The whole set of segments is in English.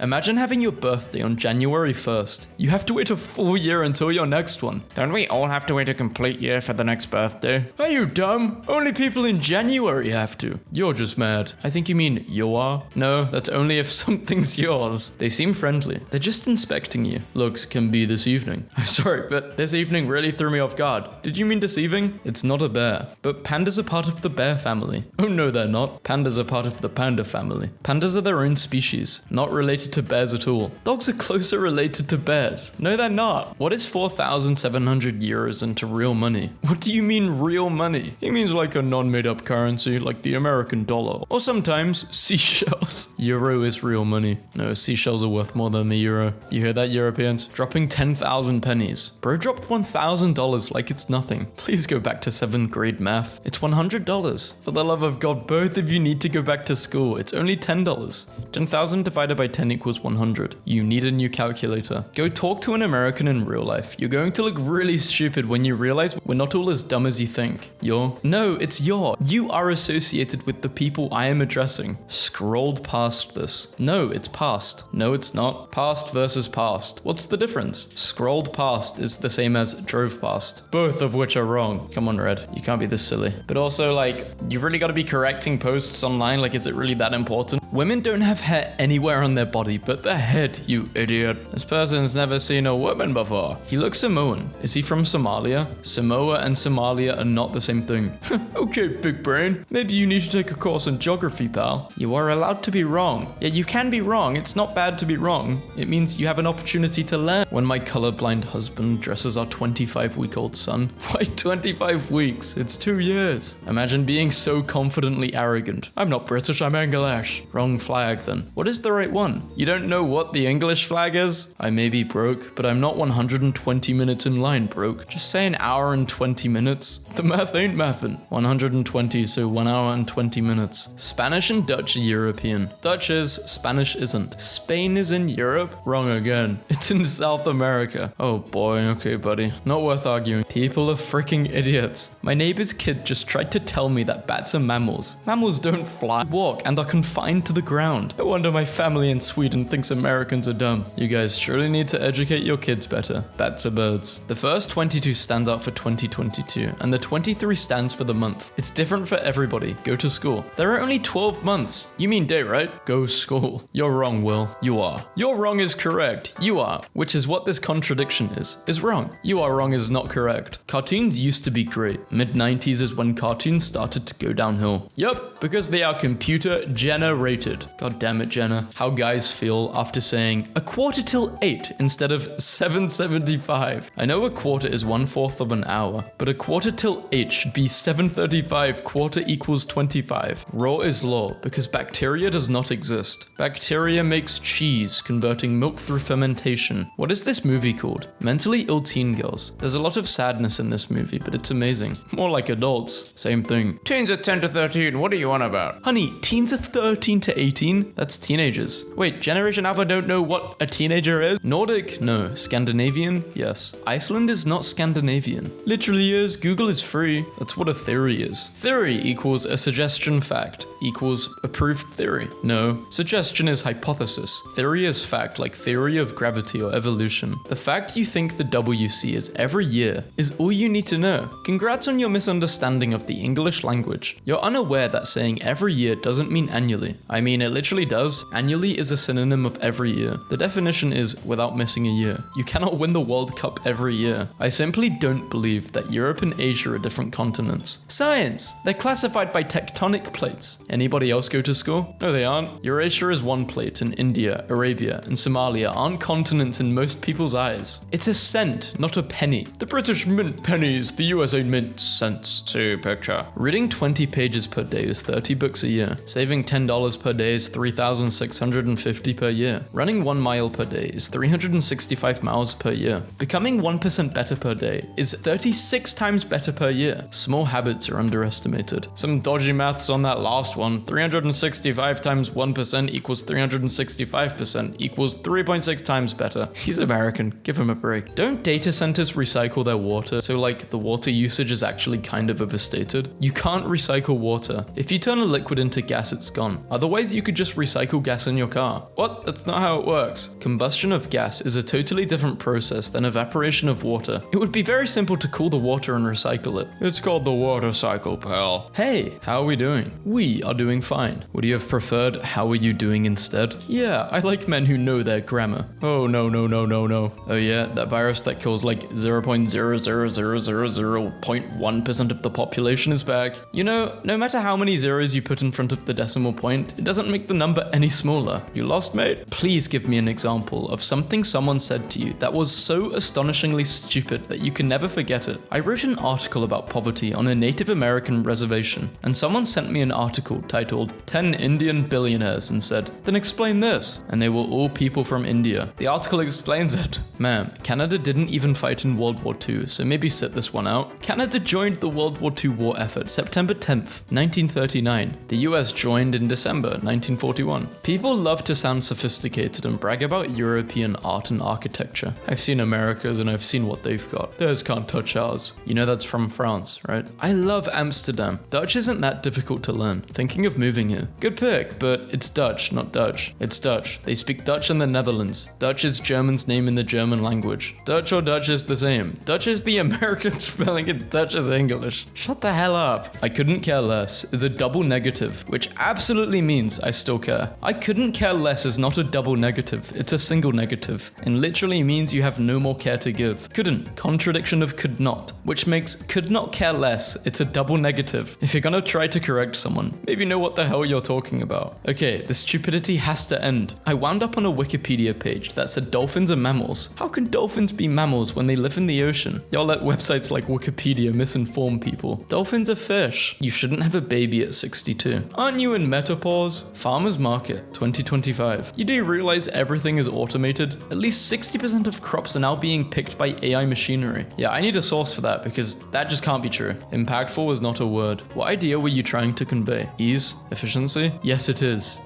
Imagine having your birthday on January 1st. You have to wait a full year until your next one. Don't we all have to wait a complete year for the next birthday? Are you dumb? Only people in January have to. You're just mad. I think you mean you are? No, that's only if something's yours. They seem friendly. They're just inspecting you. Looks can be this evening. I'm sorry, but this evening really threw me off guard. Did you mean deceiving? It's not a bear. But pandas are part of the bear family. Oh no, they're not. Pandas are part of the panda family. Pandas are their own species, not related to bears at all. Dogs are closer related to bears. No, they're not. What is 4,700 euros into real money? What do you mean real money? He means like a non-made up currency, like the American dollar. Or sometimes seashells. Euro is real money. No, seashells are worth more than the euro. You hear that, Europeans? Dropping 10,000 pennies. Bro dropped $1,000 like it's nothing. Please go back to 7th grade math. It's $100. For the love of God, both of you need to go back to school. It's only $10. 10,000 divided by 10 equals 100. You need a new calculator. Go talk to an American in real life. You're going to look really stupid when you realize we're not all as dumb as you think. No, it's you are associated with the people I am addressing. Scrolled past this. No, it's past. No, it's not. Past versus past. What's the difference? Scrolled past is the same as drove past. Both of which are wrong. Come on, Red. You can't be this silly. But also, like, you really gotta be correcting posts online. Like, is it really that important? Women don't have hair anywhere on their body but their head, you idiot. This person's never seen a woman before. He looks Samoan. Is he from Somalia? Samoa and Somalia are not the same thing. Okay, big brain. Maybe you need to take a course in geography, pal. You are allowed to be wrong. Yeah, you can be wrong. It's not bad to be wrong. It means you have an opportunity to learn. When my colorblind husband dresses our 25-week-old son. Why 25 weeks? It's 2 years. Imagine being so confidently arrogant. I'm not British, I'm English. Wrong flag then. What is the right one? You don't know what the English flag is? I may be broke, but I'm not 120 minutes in line broke. Just say an hour and 20 minutes. The math ain't mathin'. 120, so 1 hour and 20 minutes. Spanish and Dutch are European. Dutch is, Spanish isn't. Spain is in Europe? Wrong again. It's in South America. Oh boy, okay buddy. Not worth arguing. People are freaking idiots. My neighbor's kid just tried to tell me that bats are mammals. Mammals don't fly, walk, and are confined to the ground. No wonder my family in Sweden thinks Americans are dumb. You guys surely need to educate your kids better. Bats are birds. The first 22 stands out for 2022, and the 23 stands for the month. It's different for everybody. Go to school. There are only 12 months. You mean day, right? Go school. You're wrong, Will. You are. You're wrong is correct. You are. Which is what this contradiction is wrong. You are wrong is not correct. Cartoons used to be great. Mid-90s is when cartoons started to go downhill. Yup, because they are computer generated. God damn it, Jenna. How guys feel after saying a quarter till 8 instead of 7:75. I know a quarter is 1/4 of an hour, but a quarter till 8 should be 7:35, quarter equals 25. Raw is law because bacteria does not exist. Bacteria makes cheese, converting milk through fermentation. What is this movie called? Mentally Ill Teen Girls. There's a lot of sadness in this movie, but it's amazing. More like adults. Same thing. Teens are 10 to 13, what are you on about? Honey, teens are 13 to 18? That's teenagers. Wait, Generation Alpha don't know what a teenager is? Nordic? No. Scandinavian? Yes. Iceland is not Scandinavian. Literally is. Google is free. That's what a theory is. Theory equals a suggestion fact equals a proved theory. No. Suggestion is hypothesis. Theory is fact, like theory of gravity or evolution. The fact you think the WC is every year is all you need to know. Congrats on your misunderstanding of the English language. You're unaware that saying every year doesn't mean annually. I mean, it literally does. Annually is a synonym of every year. The definition is without missing a year. You cannot win the World Cup every year. I simply don't believe that Europe and Asia are different continents. Science! They're classified by tectonic plates. Anybody else go to school? No, they aren't. Eurasia is one plate, and India, Arabia, and Somalia aren't continents in most people's eyes. It's a cent, not a penny. The British mint pennies, the USA mint cents. See picture. Reading 20 pages per day is 30 books a year. Saving $10 per day is $3,650 per year. Running 1 mile per day is 365 miles per year. Becoming 1% better per day is 36 times better per year. Small habits are underestimated. Some dodgy maths on that last one. 365 times 1% equals 365% equals 3.6 times better. He's American. Give him a break. Don't data centers recycle their water? So like the water usage is actually kind of overstated. You can't recycle water. If you turn a liquid into gas, it's gone. Other Otherwise, you could just recycle gas in your car. What? That's not how it works. Combustion of gas is a totally different process than evaporation of water. It would be very simple to cool the water and recycle it. It's called the water cycle, pal. Hey, how are we doing? We are doing fine. Would you have preferred how are you doing instead? Yeah, I like men who know their grammar. Oh, no. Oh yeah, that virus that kills like 0.00000.1% of the population is back. You know, no matter how many zeros you put in front of the decimal point, it doesn't make the number any smaller. You lost, mate? Please give me an example of something someone said to you that was so astonishingly stupid that you can never forget it. I wrote an article about poverty on a Native American reservation, and someone sent me an article titled 10 Indian Billionaires and said, then explain this. And they were all people from India. The article explains it. Ma'am, Canada didn't even fight in World War II, so maybe sit this one out. Canada joined the World War II war effort September 10th, 1939. The US joined in December 1941. People love to sound sophisticated and brag about European art and architecture. I've seen America's and I've seen what they've got. Theirs can't touch ours. You know that's from France, right? I love Amsterdam. Dutch isn't that difficult to learn. Thinking of moving here. Good pick, but it's Dutch, not Dutch. It's Dutch. They speak Dutch in the Netherlands. Dutch is German's name in the German language. Dutch or Dutch is the same. Dutch is the American spelling and Dutch is English. Shut the hell up. I couldn't care less is a double negative, which absolutely means I still care. I couldn't care less is not a double negative, it's a single negative, and literally means you have no more care to give. Couldn't, contradiction of could not, which makes could not care less, it's a double negative. If you're gonna try to correct someone, maybe know what the hell you're talking about. Okay, the stupidity has to end. I wound up on a Wikipedia page that said dolphins are mammals. How can dolphins be mammals when they live in the ocean? Y'all let websites like Wikipedia misinform people. Dolphins are fish. You shouldn't have a baby at 62. Aren't you in Metapause? Farmers Market, 2025. You do realize everything is automated? At least 60% of crops are now being picked by AI machinery. Yeah, I need a source for that because that just can't be true. Impactful was not a word. What idea were you trying to convey? Ease? Efficiency? Yes, it is.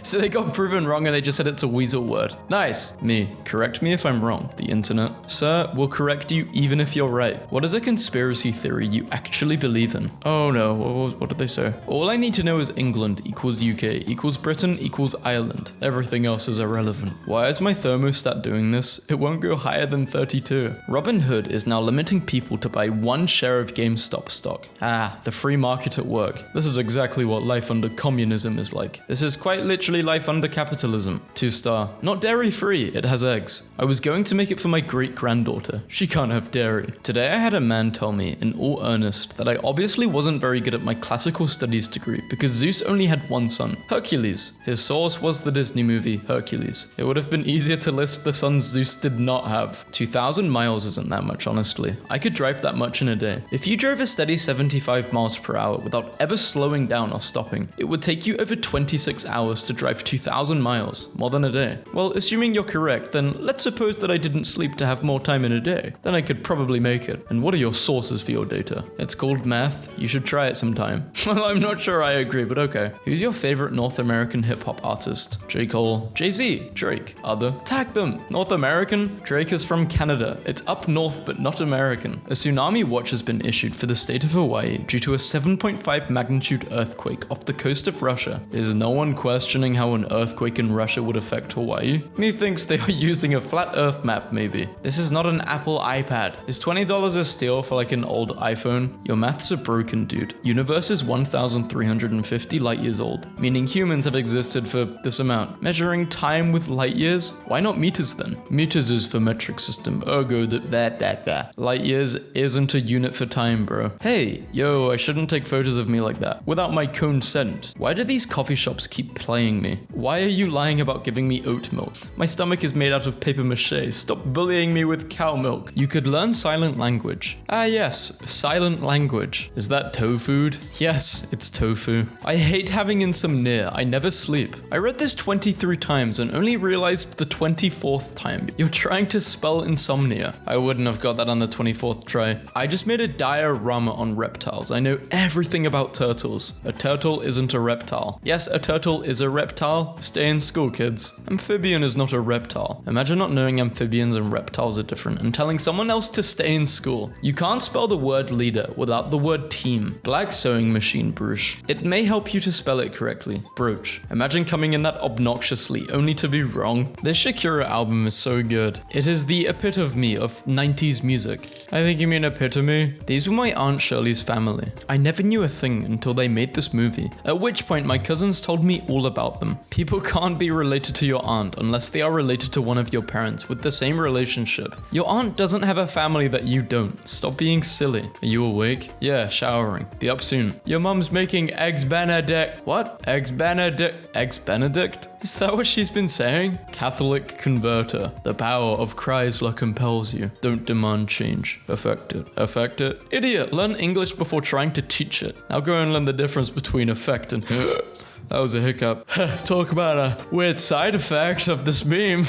So they got proven wrong and they just said it's a weasel word. Nice. Me. Correct me if I'm wrong. The internet. Sir, we'll correct you even if you're right. What is a conspiracy theory you actually believe in? Oh no, what did they say? All I need to know is England equals UK equals Britain equals Ireland. Everything else is irrelevant. Why is my thermostat doing this? It won't go higher than 32. Robin Hood is now limiting people to buy one share of GameStop stock. Ah, the free market at work. This is exactly what life under communism is like. This is quite literally life under capitalism. 2-star. Not dairy free, it has eggs. I was going to make it for my great-granddaughter. She can't have dairy. Today I had a man tell me, in all earnest, that I obviously wasn't very good at my classical studies degree because Zeus only had one son, Hercules. His source was the Disney movie Hercules. It would have been easier to list the sons Zeus did not have. 2,000 miles isn't that much, honestly. I could drive that much in a day. If you drove a steady 75 miles per hour without ever slowing down or stopping, it would take you over 26 hours to drive 2,000 miles, more than a day. Well, assuming you're correct, then let's suppose that I didn't sleep to have more time in a day. Then I could probably make it. And what are your sources for your data? It's called math. You should try it sometime. Well, I'm not sure I agree, but okay. Who's your favorite North American hip-hop artist? J. Cole, Jay-Z, Drake, other. Tag them. North American? Drake is from Canada. It's up north, but not American. A tsunami watch has been issued for the state of Hawaii due to a 7.5 magnitude earthquake off the coast of Russia. Is no one questioning how an earthquake in Russia would affect Hawaii? Methinks they are using a flat earth map, maybe. This is not an Apple iPad. Is $20 a steal for like an old iPhone? Your maths are broken, dude. Universe is 1,350 light years old, meaning humans have existed for this amount. Measuring time with light years? Why not meters then? Meters is for metric system, ergo that. Light years isn't a unit for time, bro. Hey, yo, I shouldn't take photos of me like that without my consent. Why do these coffee shops keep playing me? Why are you lying about giving me oat milk? My stomach is made out of paper mache. Stop bullying me with cow milk. You could learn silent language. Ah yes, silent language. Is that tofu? Yes, it's tofu. I hate having insomnia. I never sleep. I read this 23 times and only realized the 24th time. You're trying to spell insomnia. I wouldn't have got that on the 24th try. I just made a diorama on reptiles. I know everything about turtles. A turtle isn't a reptile. Yes, a turtle is a reptile. Stay in school, kids. Amphibian is not a reptile. Imagine not knowing amphibians and reptiles are different and telling someone else to stay in school. You can't spell the word leader without the word team. Black sewing machine, Bruce. It may help you to spell it correctly. correctly. Brooch. Imagine coming in that obnoxiously, only to be wrong. This Shakira album is so good. It is the epitome of 90s music. I think you mean epitome? These were my Aunt Shirley's family. I never knew a thing until they made this movie, at which point my cousins told me all about them. People can't be related to your aunt unless they are related to one of your parents with the same relationship. Your aunt doesn't have a family that you don't. Stop being silly. Are you awake? Yeah, showering. Be up soon. Your mum's making eggs benedict. What? Eggs benedict? Eggs benedict? Is that what she's been saying? Catholic converter. The power of Chrysler compels you. Don't demand change. Affect it. Affect it? Idiot, learn English before trying to teach it. Now go and learn the difference between affect and that was a hiccup. Talk about a weird side effect of this meme.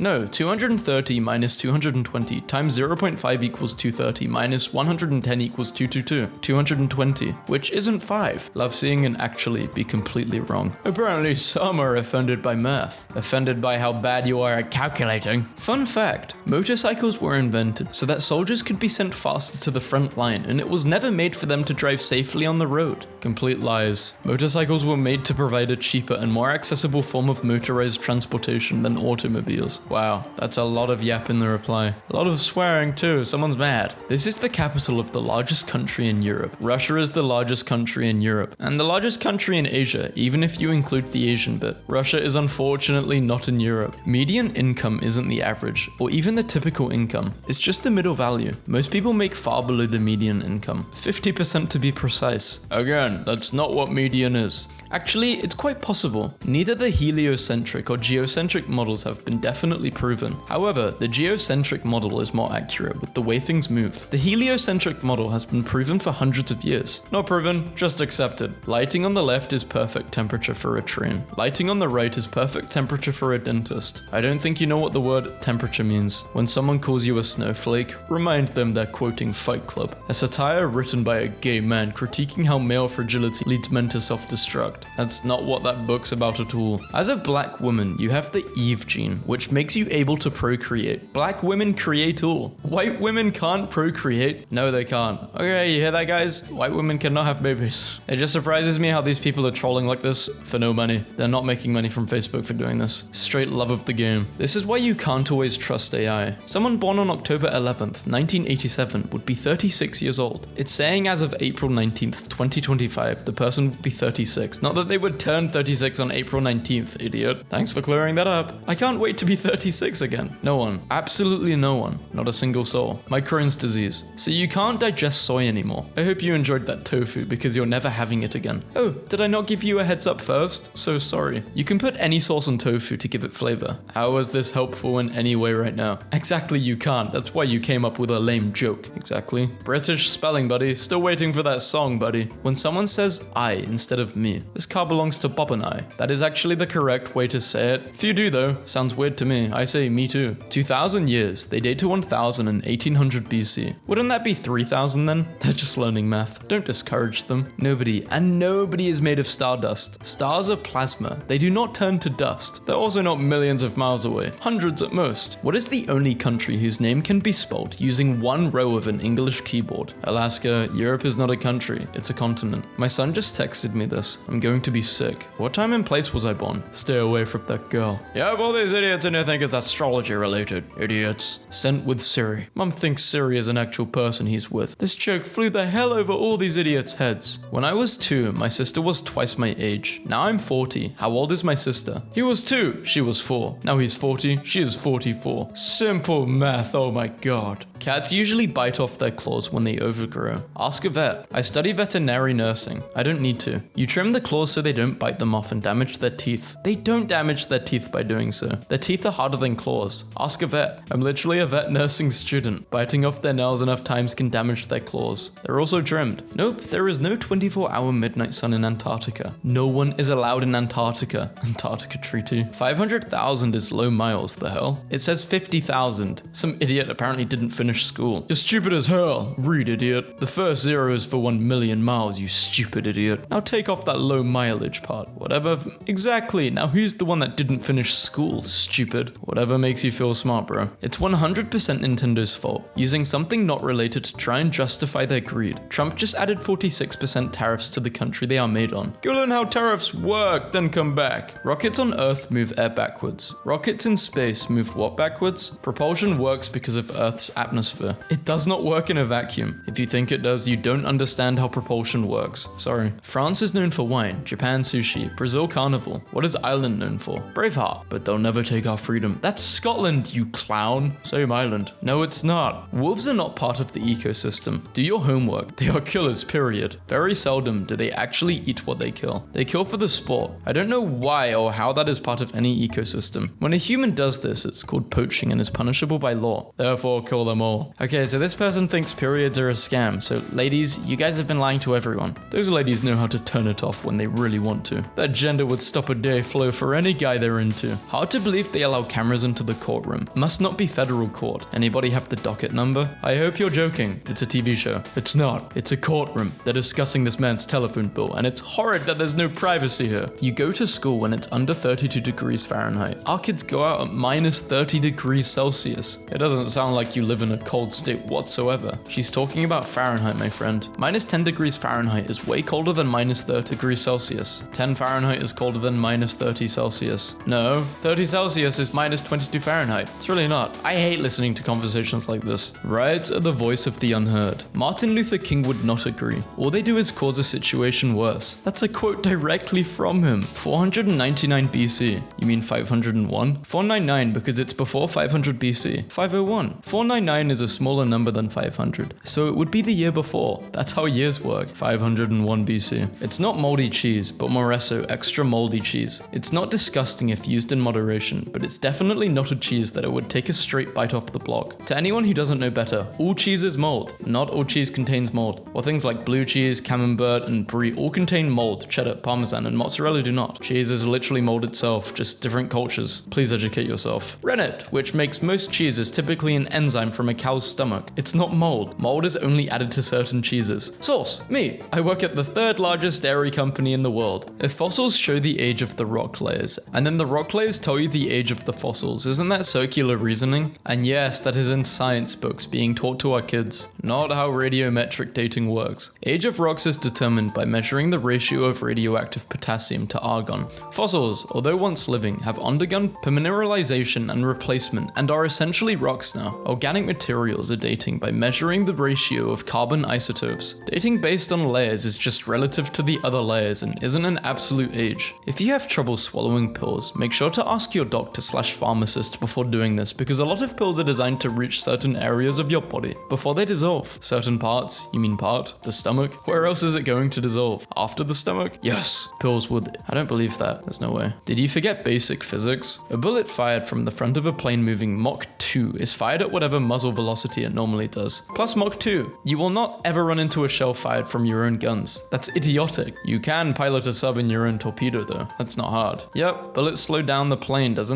No, 230 minus 220 times 0.5 equals 230 minus 110 equals 222. 220, which isn't 5. Love seeing an actually be completely wrong. Apparently some are offended by math. Offended by how bad you are at calculating. Fun fact, motorcycles were invented so that soldiers could be sent faster to the front line, and it was never made for them to drive safely on the road. Complete lies. Motorcycles were made to provide a cheaper and more accessible form of motorized transportation than automobiles. Wow, that's a lot of yap in the reply. A lot of swearing too, someone's mad. This is the capital of the largest country in Europe. Russia is the largest country in Europe, and the largest country in Asia, even if you include the Asian bit. Russia is unfortunately not in Europe. Median income isn't the average, or even the typical income. It's just the middle value. Most people make far below the median income. 50% to be precise. Again, that's not what median is. Actually, it's quite possible. Neither the heliocentric or geocentric models have been definitely proven. However, the geocentric model is more accurate with the way things move. The heliocentric model has been proven for hundreds of years. Not proven, just accepted. Lighting on the left is perfect temperature for a train. Lighting on the right is perfect temperature for a dentist. I don't think you know what the word temperature means. When someone calls you a snowflake, remind them they're quoting Fight Club, a satire written by a gay man critiquing how male fragility leads men to self-destruct. That's not what that book's about at all. As a black woman, you have the Eve gene, which makes you able to procreate. Black women create all. White women can't procreate. No, they can't. Okay, you hear that, guys? White women cannot have babies. It just surprises me how these people are trolling like this for no money. They're not making money from Facebook for doing this. Straight love of the game. This is why you can't always trust AI. Someone born on October 11th, 1987 would be 36 years old. It's saying as of April 19th, 2025, the person would be 36. Not that they would turn 36 on April 19th, idiot. Thanks for clearing that up. I can't wait to be 36 again. No one. Absolutely no one. Not a single soul. My Crohn's disease. So you can't digest soy anymore. I hope you enjoyed that tofu because you're never having it again. Oh, did I not give you a heads up first? So sorry. You can put any sauce on tofu to give it flavor. How is this helpful in any way right now? Exactly, you can't. That's why you came up with a lame joke. Exactly. British spelling, buddy. Still waiting for that song, buddy. When someone says I instead of me, this car belongs to Bob and I. That is actually the correct way to say it. If you do though, sounds weird to me. I say me too. 2,000 years. They date to 1000 and 1800 BC. Wouldn't that be 3000 then? They're just learning math. Don't discourage them. Nobody is made of stardust. Stars are plasma. They do not turn to dust. They're also not millions of miles away. Hundreds at most. What is the only country whose name can be spelled using one row of an English keyboard? Alaska. Europe is not a country. It's a continent. My son just texted me this. I'm going to be sick. What time and place was I born? Stay away from that girl. You have all these idiots and you think it's astrology related. Idiots. Sent with Siri. Mum thinks Siri is an actual person he's with. This joke flew the hell over all these idiots' heads. When I was 2, my sister was twice my age. Now I'm 40. How old is my sister? He was 2. She was 4. Now he's 40. She is 44. Simple math. Oh my god. Cats usually bite off their claws when they overgrow. Ask a vet. I study veterinary nursing. I don't need to. You trim the claws so they don't bite them off and damage their teeth. They don't damage their teeth by doing so. Their teeth are harder than claws. Ask a vet. I'm literally a vet nursing student. Biting off their nails enough times can damage their claws. They're also trimmed. Nope, there is no 24-hour midnight sun in Antarctica. No one is allowed in Antarctica. Antarctica Treaty. 500,000 is low miles, the hell? It says 50,000. Some idiot apparently didn't finish school. You're stupid as hell. Read, idiot. The first 0 is for 1 million miles, you stupid idiot. Now take off that low mileage part. Whatever. Exactly. Now who's the one that didn't finish school, stupid? Whatever makes you feel smart, bro. It's 100% Nintendo's fault, using something not related to try and justify their greed. Trump just added 46% tariffs to the country they are made on. Go learn how tariffs work, then come back. Rockets on Earth move air backwards. Rockets in space move what backwards? Propulsion works because of Earth's atmosphere. It does not work in a vacuum. If you think it does, you don't understand how propulsion works. Sorry. France is known for wine, Japan sushi, Brazil carnival. What is Ireland known for? Braveheart. But they'll never take our freedom. That's Scotland, you clown. Same island. No, it's not. Wolves are not part of the ecosystem. Do your homework. They are killers, period. Very seldom do they actually eat what they kill. They kill for the sport. I don't know why or how that is part of any ecosystem. When a human does this, it's called poaching and is punishable by law. Therefore, kill them all. Okay, so this person thinks periods are a scam. So ladies, you guys have been lying to everyone. Those ladies know how to turn it off when they really want to. That gender would stop a day flow for any guy they're into. Hard to believe they allow cameras into the courtroom. Must not be federal court. Anybody have the docket number? I hope you're joking. It's a TV show. It's not. It's a courtroom. They're discussing this man's telephone bill, and it's horrid that there's no privacy here. You go to school when it's under 32 degrees Fahrenheit. Our kids go out at minus 30 degrees Celsius. It doesn't sound like you live in a cold state whatsoever. She's talking about Fahrenheit, my friend. Minus 10 degrees Fahrenheit is way colder than minus 30 degrees Celsius. 10 Fahrenheit is colder than minus 30 Celsius. No, 30 Celsius is minus 22 Fahrenheit. It's really not. I hate listening to conversations like this. Riots are the voice of the unheard. Martin Luther King would not agree. All they do is cause a situation worse. That's a quote directly from him. 499 BC. You mean 501? 499 because it's before 500 BC. 501. 499 is a smaller number than 500. So it would be the year before. That's how years work. 501 BC. It's not moldy cheese, but Moresso extra moldy cheese. It's not disgusting if used in moderation, but it's definitely not a cheese that I would take a straight bite off the block. To anyone who doesn't know better, all cheese is mold. Not all cheese contains mold. While things like blue cheese, camembert, and brie all contain mold, cheddar, parmesan, and mozzarella do not. Cheese is literally mold itself, just different cultures. Please educate yourself. Rennet, which makes most cheese, is typically an enzyme from a cow's stomach. It's not mold. Mold is only added to certain cheeses. Source: me. I work at the third largest dairy company in the world. If fossils show the age of the rock layers, and then the rock layers tell you the age of the fossils, isn't that circular reasoning? And yes, that is in science books being taught to our kids. Not how radiometric dating works. Age of rocks is determined by measuring the ratio of radioactive potassium to argon. Fossils, although once living, have undergone permineralization and replacement and are essentially rocks now. Organic materials are dating by measuring the ratio of carbon isotopes. Dating based on layers is just relative to the other layers and isn't an absolute age. If you have trouble swallowing pills, make sure to ask your doctor/pharmacist before doing this, because a lot of pills are designed to reach certain areas of your body before they dissolve. Certain parts? You mean part? The stomach? Where else is it going to dissolve? After the stomach? Yes, pills would. I don't believe that. There's no way. Did you forget basic physics? A bullet fired from the front of a plane moving Mach 2 is fired at whatever muzzle velocity it normally does. Plus Mach 2. You will not ever run into a shell fired from your own guns. That's idiotic. You can pilot a sub in your own torpedo though. That's not hard. Yep, bullets slow down the plane, doesn't?